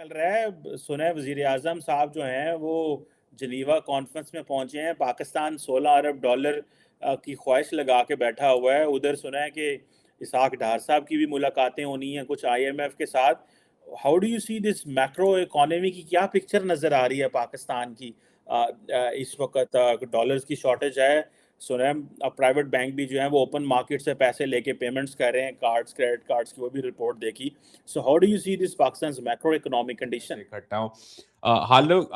چل رہا ہے؟ سنا ہے وزیر اعظم صاحب جو ہیں وہ جنیوا کانفرنس میں پہنچے ہیں، پاکستان $16 ارب کی خواہش لگا کے بیٹھا ہوا ہے۔ ادھر سنا ہے کہ اسحاق ڈار صاحب کی بھی ملاقاتیں ہونی ہیں کچھ IMF کے ساتھ۔ How do you see this macro economy کی کیا پکچر نظر آ رہی ہے پاکستان کی؟ اس وقت ڈالرز کی شارٹیج ہے، سنا ہے پرائیویٹ بینک بھی جو ہیں وہ اوپن مارکیٹ سے پیسے لے کے پیمنٹس کر رہے ہیں، کارڈز کریڈٹ کارڈز کی وہ بھی رپورٹ دیکھی۔ So how do you see this Pakistan's macroeconomic condition? اکٹھا ہوں۔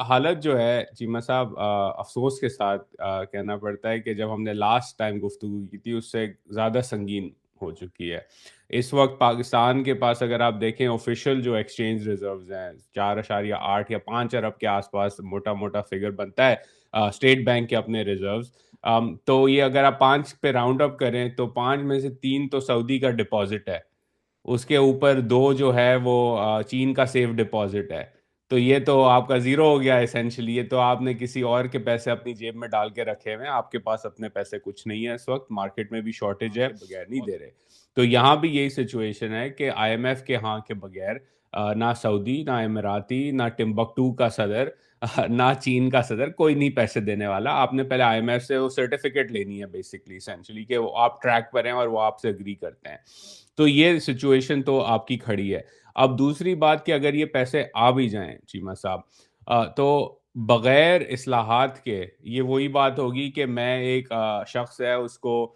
حالت جو ہے چیمہ صاحب، افسوس کے ساتھ کہنا پڑتا ہے کہ جب ہم نے لاسٹ ٹائم گفتگو کی تھی اس سے زیادہ سنگین ہو چکی ہے۔ اس وقت پاکستان کے پاس اگر آپ دیکھیں آفیشیل جو ایکسچینج ریزروز ہیں 4.8 یا 5 ارب کے آس پاس موٹا موٹا فگر بنتا ہے اسٹیٹ بینک کے اپنے ریزروز، تو یہ اگر آپ 5 پہ راؤنڈ اپ کریں تو 5 میں سے 3 تو سعودی کا ڈپازٹ ہے، اس کے اوپر 2 جو ہے وہ چین کا سیف ڈپازٹ ہے، تو یہ تو آپ کا زیرو ہو گیا اسینشلی۔ یہ تو آپ نے کسی اور کے پیسے اپنی جیب میں ڈال کے رکھے ہوئے ہیں، آپ کے پاس اپنے پیسے کچھ نہیں ہے اس وقت، مارکیٹ میں بھی شارٹیج ہے، بغیر نہیں دے رہے۔ تو یہاں بھی یہی سچویشن ہے کہ IMF کے ہاں کے بغیر نہ سعودی، نہ اماراتی، نہ ٹمبکٹو کا صدر، نہ چین کا صدر، کوئی نہیں پیسے دینے والا۔ آپ نے پہلے IMF سے وہ سرٹیفکیٹ لینی ہے بیسکلی اسینشلی کہ وہ آپ ٹریک پر ہیں اور وہ آپ سے اگری کرتے ہیں۔ تو یہ سچویشن تو آپ کی کھڑی ہے۔ اب دوسری بات کہ اگر یہ پیسے آ بھی جائیں چیمہ صاحب، تو بغیر اصلاحات کے یہ وہی بات ہوگی کہ میں ایک شخص ہے اس کو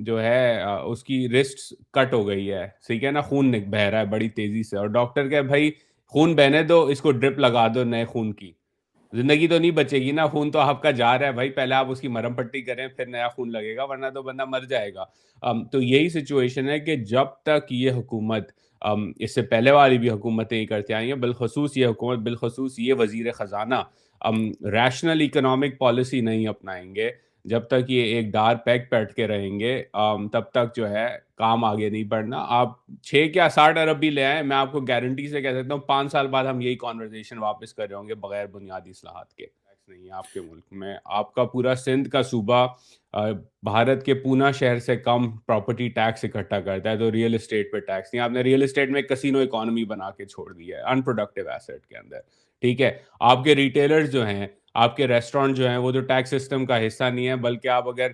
جو ہے اس کی رسٹ کٹ ہو گئی ہے، ٹھیک ہے نا، خون بہہ رہا ہے بڑی تیزی سے، اور ڈاکٹر کہ بھائی خون بہنے دو، اس کو ڈرپ لگا دو نئے خون کی، زندگی تو نہیں بچے گی نا، خون تو آپ کا جا رہا ہے بھائی، پہلے آپ اس کی مرہم پٹی کریں پھر نیا خون لگے گا، ورنہ تو بندہ مر جائے گا۔ تو یہی سچویشن ہے کہ جب تک یہ حکومت، اس سے پہلے والی بھی حکومتیں یہ کرتے آئی ہیں، بالخصوص یہ حکومت، بالخصوص یہ وزیر خزانہ ریشنل اکنامک پالیسی نہیں اپنائیں گے، جب تک یہ ایک ڈار پیک پیٹ کے رہیں گے، تب تک جو ہے کام آگے نہیں بڑھنا۔ آپ 6 یا 60 ارب بھی لے آئیں، میں آپ کو گارنٹی سے کہہ سکتا ہوں 5 سال بعد ہم یہی کانورزیشن واپس کر رہے ہوں گے بغیر بنیادی اصلاحات کے۔ ٹیکس نہیں ہے آپ کے ملک میں، آپ کا پورا سندھ کا صوبہ بھارت کے پونا شہر سے کم پراپرٹی ٹیکس اکٹھا کرتا ہے، تو ریئل اسٹیٹ پہ ٹیکس نہیں۔ آپ نے ریئل اسٹیٹ میں کسینو اکانومی بنا کے چھوڑ دی ہے ان پروڈکٹیو ایسٹ کے اندر، ٹھیک ہے۔ آپ کے ریٹیلرز جو ہیں، آپ کے ریسٹورینٹ جو ہیں، وہ تو ٹیکس سسٹم کا حصہ نہیں ہے، بلکہ آپ اگر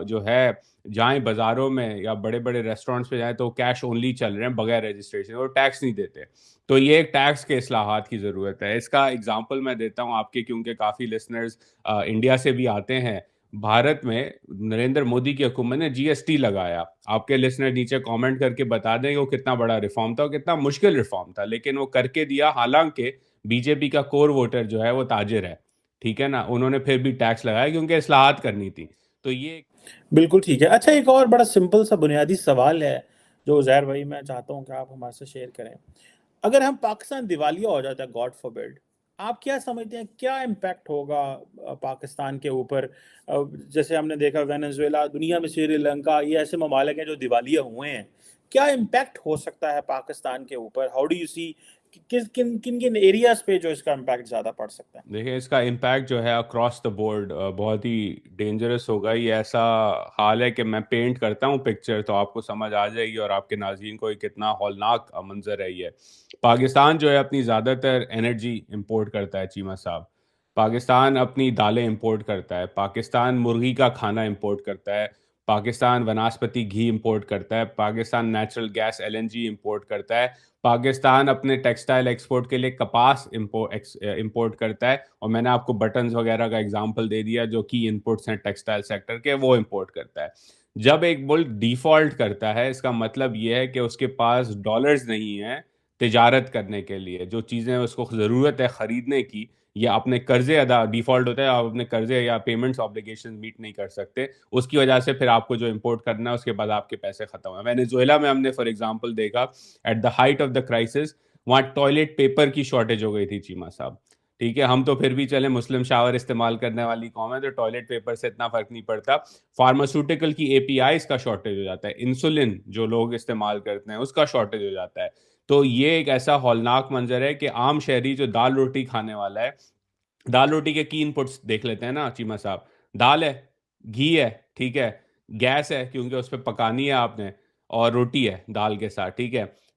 جو ہے جائیں بازاروں میں یا بڑے بڑے ریسٹورینٹس پہ جائیں تو کیش اونلی چل رہے ہیں بغیر رجسٹریشن، اور ٹیکس نہیں دیتے۔ تو یہ ایک ٹیکس کے اصلاحات کی ضرورت ہے۔ اس کا اگزامپل میں دیتا ہوں آپ کے، کیونکہ کافی لسنرز انڈیا سے بھی آتے ہیں۔ بھارت میں نریندر مودی کی حکومت نے GST لگایا، آپ کے لسنر نیچے کامنٹ کر کے بتا دیں کہ وہ کتنا بڑا ریفارم تھا اور کتنا مشکل ریفارم تھا، لیکن وہ کر کے دیا، حالانکہ BJP کا کور ووٹر جو ہے وہ تاجر ہے، ٹھیک ہے نا، انہوں نے پھر بھی ٹیکس لگایا کیونکہ اصلاحات کرنی تھی۔ تو یہ بالکل ٹھیک ہے۔ اچھا، ایک اور بڑا سمپل سا بنیادی سوال ہے جو زہر بھائی میں چاہتا ہوں کہ آپ ہمارے سے شیئر کریں۔ اگر ہم پاکستان دیوالیہ ہو جاتا ہے، گاڈ فوربڈ، آپ کیا سمجھتے ہیں کیا امپیکٹ ہوگا پاکستان کے اوپر؟ جیسے ہم نے دیکھا وینزویلا، دنیا میں سری لنکا، یہ ایسے ممالک ہیں جو دیوالیہ ہوئے ہیں، کیا امپیکٹ ہو سکتا ہے پاکستان کے اوپر؟ ہاؤ ڈو یو سی کن کن کن ایریاز پہ جو اس کا امپیکٹ زیادہ پڑ سکتا ہے؟ دیکھیں، اس کا امپیکٹ جو ہے اکراس دا بورڈ بہت ہی ڈینجرس ہوگا۔ یہ ایسا حال ہے کہ میں پینٹ کرتا ہوں پکچر تو آپ کو سمجھ آ جائے گی، اور آپ کے ناظرین کو یہ کتنا ہولناک منظر ہے۔ یہ پاکستان جو ہے اپنی زیادہ تر انرجی امپورٹ کرتا ہے چیمہ صاحب، پاکستان اپنی دالیں امپورٹ کرتا ہے، پاکستان مرغی کا کھانا امپورٹ کرتا ہے، پاکستان وناسپتی گھی امپورٹ کرتا ہے، Pakistan natural gas LNG import کرتا ہے، پاکستان اپنے ٹیکسٹائل ایکسپورٹ کے لیے کپاس امپورٹ کرتا ہے، اور میں نے آپ کو بٹنز وغیرہ کا ایگزامپل دے دیا جو کی انپٹس ہیں ٹیکسٹائل سیکٹر کے، وہ امپورٹ کرتا ہے۔ جب ایک ملک ڈیفالٹ کرتا ہے، اس کا مطلب یہ ہے کہ اس کے پاس ڈالرز نہیں ہیں تجارت کرنے کے لیے، جو چیزیں اس کو ضرورت ہے خریدنے کی، یا اپنے قرضے ادا، ڈیفالٹ ہوتا ہے آپ اپنے قرضے یا پیمنٹس آبلیگیشن میٹ نہیں کر سکتے، اس کی وجہ سے پھر آپ کو جو امپورٹ کرنا ہے اس کے بعد آپ کے پیسے ختم ہوئے۔ وینزویلا میں ہم نے فار ایگزامپل دیکھا at the height of the crisis, وہاں ٹوائلٹ پیپر کی شارٹیج ہو گئی تھی چیمہ صاحب، ٹھیک ہے۔ ہم تو پھر بھی چلے مسلم شاور استعمال کرنے والی قوم ہے، تو ٹوائلٹ پیپر سے اتنا فرق نہیں پڑتا۔ فارماسیوٹیکل کی APIs کا شارٹیج ہو جاتا ہے، انسولن جو لوگ استعمال کرتے ہیں اس کا شارٹیج ہو جاتا ہے۔ تو یہ ایک ایسا ہولناک منظر ہے کہ عام شہری جو دال روٹی کھانے والا ہے، دال روٹی کے کی انپٹس دیکھ لیتے ہیں نا چیمہ صاحب، دال ہے، گھی ہے، ٹھیک ہے، گیس ہے کیونکہ اس پہ پکانی ہے آپ نے، اور روٹی ہے دال کے ساتھ، ٹھیک ہے۔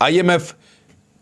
IMF